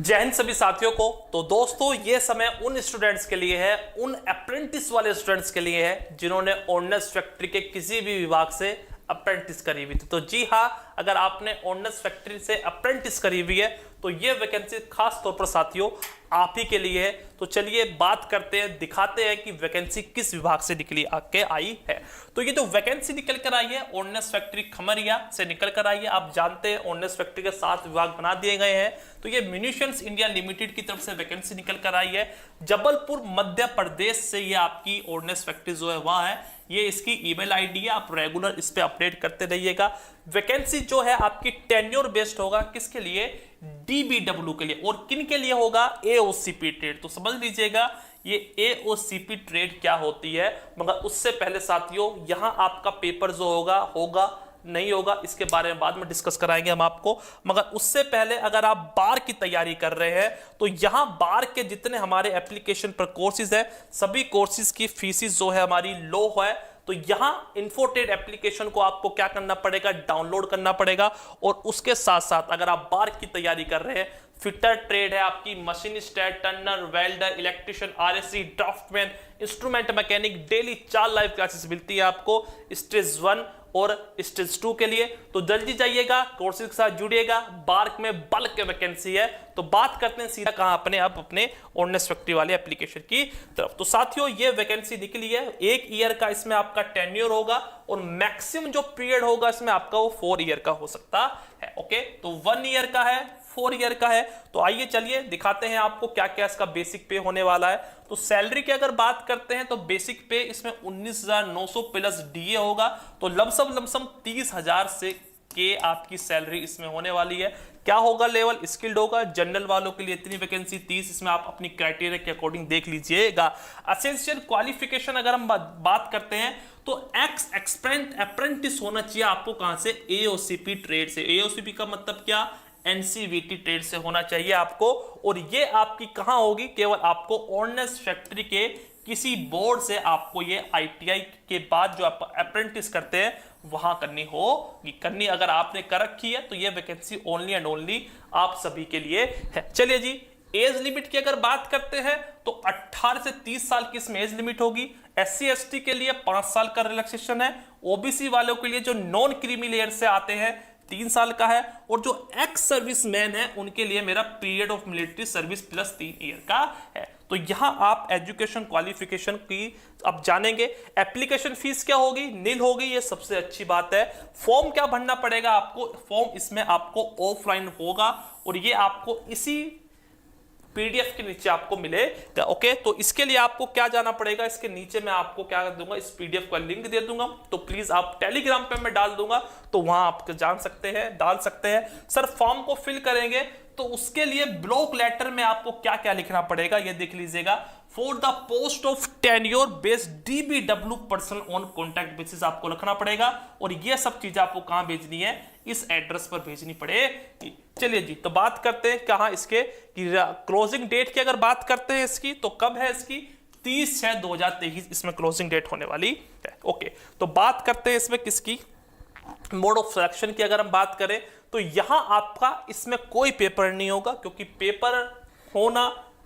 जय हिंद सभी साथियों को। तो दोस्तों ये समय उन स्टूडेंट्स के लिए है, उन अप्रेंटिस वाले स्टूडेंट्स के लिए है जिन्होंने ऑर्डिनेंस फैक्ट्री के किसी भी विभाग से अप्रेंटिस करी हुई थी। तो जी हाँ, अगर आपने ऑर्डिनेंस फैक्ट्री से अप्रेंटिस करी हुई है तो ये वैकेंसी खास तौर पर साथियों आप ही के लिए है। तो चलिए बात करते हैं, दिखाते हैं कि वैकेंसी किस विभाग से निकली आके आई है। तो ये जो वैकेंसी निकल कर आई है ऑर्डिनेंस फैक्ट्री खमरिया से निकल कर आई है। आप जानते हैं ऑर्डिनेंस फैक्ट्री के 7 विभाग बना दिए गए हैं। तो ये म्यूनिशंस इंडिया लिमिटेड की तरफ से वैकेंसी निकल कर आई है। जबलपुर मध्य प्रदेश से ये आपकी ऑर्डिनेंस फैक्ट्री जो है वहां है। ये इसकी ईमेल आईडी है, आप रेगुलर इस पे अपडेट करते रहिएगा। वैकेंसी जो है आपकी टेन्योर बेस्ड होगा, किसके लिए? डीबीडब्ल्यू के लिए। और किन के लिए होगा? AOCP trade. तो समझ लीजिएगा ये एओसीपी ट्रेड क्या होती है। मगर उससे पहले साथियों यहां आपका पेपर जो होगा नहीं होगा, इसके बारे में बाद में डिस्कस कराएंगे हम आपको। मगर उससे पहले अगर आप बार की तैयारी कर रहे हैं तो यहां बार के जितने हमारे एप्लीकेशन पर कोर्सेज है, सभी कोर्सेज की फीसिस जो है हमारी लो है। तो यहां इन्फोटेड एप्लीकेशन को आपको क्या करना पड़ेगा? डाउनलोड करना पड़ेगा। और उसके साथ साथ अगर आप बार की तैयारी कर रहे हैं, फिटर ट्रेड है आपकी, मशीनिस्ट है, turner, welder, electrician, RSC, draftsman, instrument mechanic, daily 4 live classes मिलती है आपको स्टेज 1 और स्टेज 2 के लिए। तो जल्दी जाइएगा, कोर्सेज के साथ जुड़िएगा। बार्क में बल्क के वैकेंसी है। तो बात करते हैं सीधा कहां अपने ऑर्डिनेंस फैक्ट्री वाले एप्लीकेशन की तरफ। तो साथियों ये वैकेंसी निकली है, 1 ईयर का इसमें आपका टेन्योर होगा और मैक्सिमम जो पीरियड होगा इसमें आपका वो 4 ईयर का हो सकता है। ओके, तो 1 ईयर का है, 4 ईयर का है। तो आइए चलिए दिखाते हैं आपको क्या क्या इसका बेसिक पे होने वाला है। तो सैलरी की अगर बात करते हैं तो बेसिक पे इसमें 19,900 प्लस डीए होगा। तो लमसम 30,000 से के आपकी सैलरी इसमें होने वाली है। क्या होगा? लेवल स्किल्ड होगा। जनरल वालों के लिए इतनी वैकेंसी 30, इसमें आप अपनी क्राइटेरिया के अकॉर्डिंग देख लीजिएगा। एसेंशियल क्वालिफिकेशन अगर हम बात करते हैं तो अप्रेंटिस होना चाहिए आपको। कहां से? एओसीपी ट्रेड से। एओसीपी का मतलब क्या? एनसीवीटी ट्रेड से होना चाहिए आपको। और ये आपकी कहां होगी? केवल आपको ऑर्डिनेंस फैक्ट्री के किसी बोर्ड से आपको ये आईटीआई के बाद जो आप अप्रेंटिस करते हैं वहां करनी अगर आपने कर रखी है तो ये वैकेंसी ओनली एंड ओनली आप सभी के लिए है। चलिए जी, एज लिमिट की अगर बात करते हैं तो 18 से 30 साल की इसमें एज लिमिट होगी। एससी एसटी के लिए 5 साल का रिलैक्सेशन है। ओबीसी वालों के लिए जो नॉन क्रीमी लेयर से आते हैं 3 साल का है। और जो एक्स सर्विस मैन है उनके लिए मेरा period of military service plus 3 year का है। तो यहां आप एजुकेशन क्वालिफिकेशन की अब जानेंगे। एप्लीकेशन फीस क्या होगी? नील होगी, ये सबसे अच्छी बात है। फॉर्म क्या भरना पड़ेगा आपको? फॉर्म इसमें आपको ऑफलाइन होगा और ये आपको इसी पीडीएफ के नीचे आपको मिलेगा। ओके, तो इसके लिए आपको क्या जाना पड़ेगा? इसके नीचे मैं आपको क्या कर दूंगा, इस पीडीएफ का लिंक दे दूंगा। तो प्लीज आप टेलीग्राम पे मैं डाल दूंगा, तो वहां आप जान सकते हैं, डाल सकते हैं। सर फॉर्म को फिल करेंगे तो उसके लिए ब्लॉक लेटर में आपको क्या क्या लिखना पड़ेगा ये देख लीजिएगा। For the post of tenure based DBW person on contact basis आपको लिखना पड़ेगा। और ये सब चीजें आपको कहां भेजनी है? इस एड्रेस पर भेजनी पड़ेगी। चलिए जी, तो बात करते हैं कहां इसके क्लोजिंग डेट की अगर बात करते हैं इसकी, तो कब है इसकी? 30/6/2023 इसमें क्लोजिंग डेट होने वाली है। ओके, तो बात करते हैं इसमें किसकी मोड ऑफ सिलेक्शन की अगर हम बात करें तो यहां आपका इसमें कोई पेपर नहीं होगा, क्योंकि पेपर होना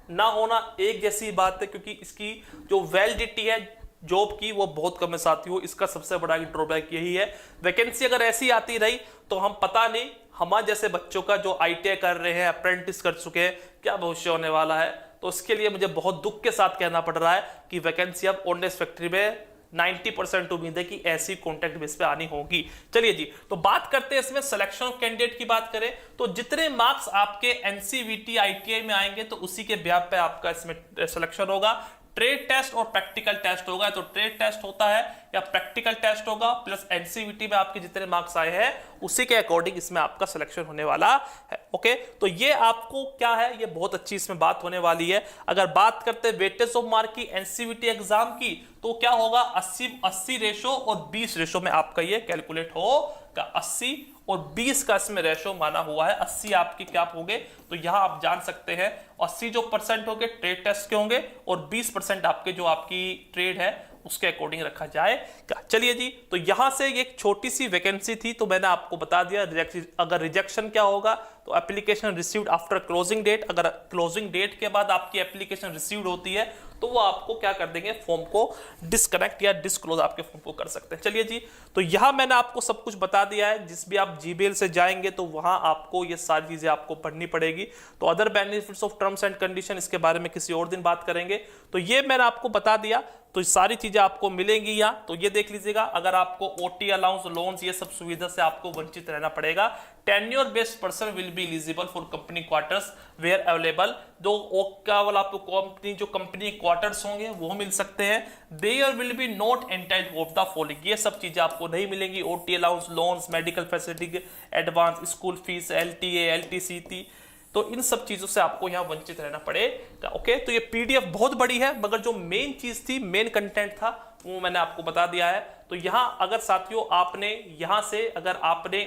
ना होना एक जैसी बात है। क्योंकि इसकी जो वैलिडिटी है जॉब की वो बहुत कम है साथियों। इसका सबसे बड़ा ड्रॉबैक यही है। वैकेंसी अगर ऐसी आती रही तो हम पता नहीं हमारे जैसे बच्चों का जो आईटीआई कर रहे हैं, अप्रेंटिस कर चुके हैं, क्या भविष्य होने वाला है। तो उसके लिए मुझे बहुत दुख के साथ कहना पड़ रहा है कि वैकेंसी अब ऑर्डिनेंस फैक्ट्री में 90% उम्मीद है कि ऐसी कॉन्टैक्ट बेस पे आनी होगी। चलिए जी, तो बात करते हैं इसमें सिलेक्शन ऑफ कैंडिडेट की बात करें तो जितने मार्क्स आपके एनसीवीटी आईटीआई में आएंगे तो उसी के ब्याज पे आपका इसमें सिलेक्शन होगा। ट्रेड टेस्ट और प्रैक्टिकल टेस्ट होगा। तो ट्रेड टेस्ट होता है या प्रैक्टिकल टेस्ट होगा, प्लस एनसीवीटी में आपके जितने मार्क्स आए हैं उसी के अकॉर्डिंग इसमें आपका सिलेक्शन होने वाला है। ओके, तो ये आपको क्या है, ये बहुत अच्छी इसमें बात होने वाली है। अगर बात करते हैं वेटेज ऑफ मार्क की एनसीवीटी एग्जाम की तो क्या होगा? 80 रेशो और 20 रेशो में आपका ये कैलकुलेट होगा। 80 और 20 का इसमें रेशो माना हुआ है। 80 आपके क्या होंगे? तो यहां आप जान सकते हैं 80 जो % होंगे ट्रेड टेस्ट के होंगे और 20% आपके जो आपकी ट्रेड है उसके अकॉर्डिंग रखा जाएगा। चलिए जी, तो यहां से एक छोटी सी वैकेंसी थी, तो मैंने आपको बता दिया अगर रिजेक्शन क्या होगा, तो application received after closing date. अगर क्लोजिंग डेट के बाद आपकी एप्लीकेशन रिसीव्ड होती है तो वो आपको क्या कर देंगे, फॉर्म को डिस्कनेक्ट या डिस्क्लोज आपके फॉर्म को कर सकते हैं। चलिए जी, तो यहां मैंने आपको सब कुछ बता दिया है। जिस भी आप जीमेल से जाएंगे तो वहां आपको ये सारी चीजें आपको पढ़नी पड़ेगी। तो other benefits of terms and condition, इसके बारे में किसी और दिन बात करेंगे। तो ये मैंने आपको बता दिया, तो सारी चीजें आपको मिलेंगी यहाँ। तो ये देख लीजिएगा, अगर आपको ओटी अलाउंस, लोन्स, ये सब सुविधा से आपको वंचित रहना पड़ेगा। Tenure based person will be eligible for company quarters where available. केवल आपको कंपनी क्वार्टर्स होंगे वो मिल सकते हैं। There will be not entitled of the following, ये सब चीजें आपको नहीं मिलेंगी। OT allowance, loans, medical facility, advance, school fees, LTA, LTCT, तो इन सब चीजों से आपको यहां वंचित रहना पड़ेगा। ओके, तो ये पीडीएफ बहुत बड़ी है, मगर जो मेन चीज थी, मेन कंटेंट था, वो मैंने आपको बता दिया है। तो यहां अगर साथियों आपने यहां से अगर आपने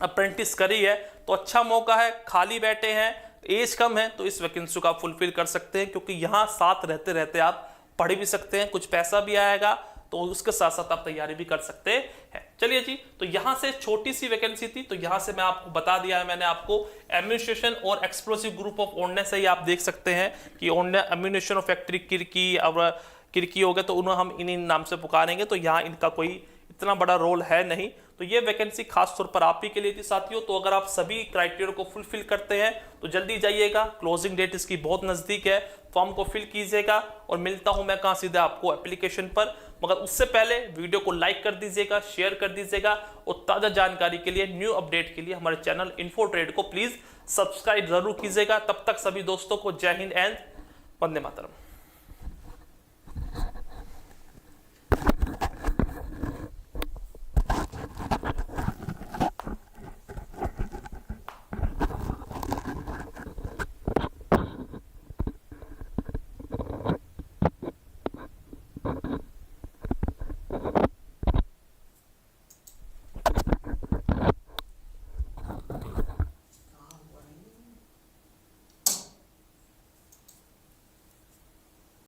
अप्रेंटिस करी है तो अच्छा मौका है। खाली बैठे हैं, एज कम है, तो इस वैकेंसी को आप फुलफिल कर सकते हैं, क्योंकि यहां साथ रहते रहते आप पढ़ भी सकते हैं, कुछ पैसा भी आएगा, तो उसके साथ साथ आप तैयारी भी कर सकते हैं। चलिए जी, तो यहां से छोटी सी वैकेंसी थी, तो यहां से मैं आपको बता दिया है मैंने आपको। एम्यूनिशन और एक्सप्लोसिव ग्रुप ऑफ ओनने से ही आप देख सकते हैं कि ओनने एम्यूनिशन ऑफ फैक्ट्री किरकी, और किरकी हो गया तो उन्हें हम इन नाम से पुकारेंगे। तो यहाँ इनका कोई इतना बड़ा रोल है नहीं। तो ये वैकेंसी खास तौर पर आप ही के लिए थी साथियों। तो अगर आप सभी क्राइटेरिया को फुलफिल करते हैं तो जल्दी जाइएगा, क्लोजिंग डेट इसकी बहुत नजदीक है। फॉर्म को फिल कीजिएगा और मिलता हूं मैं कहां, सीधे आपको एप्लीकेशन पर। मगर उससे पहले वीडियो को लाइक कर दीजिएगा, शेयर कर दीजिएगा, और ताजा जानकारी के लिए, न्यू अपडेट के लिए हमारे चैनल इन्फो ट्रेड को प्लीज सब्सक्राइब जरूर कीजिएगा। तब तक सभी दोस्तों को जय हिंद एंड वंदे मातरम।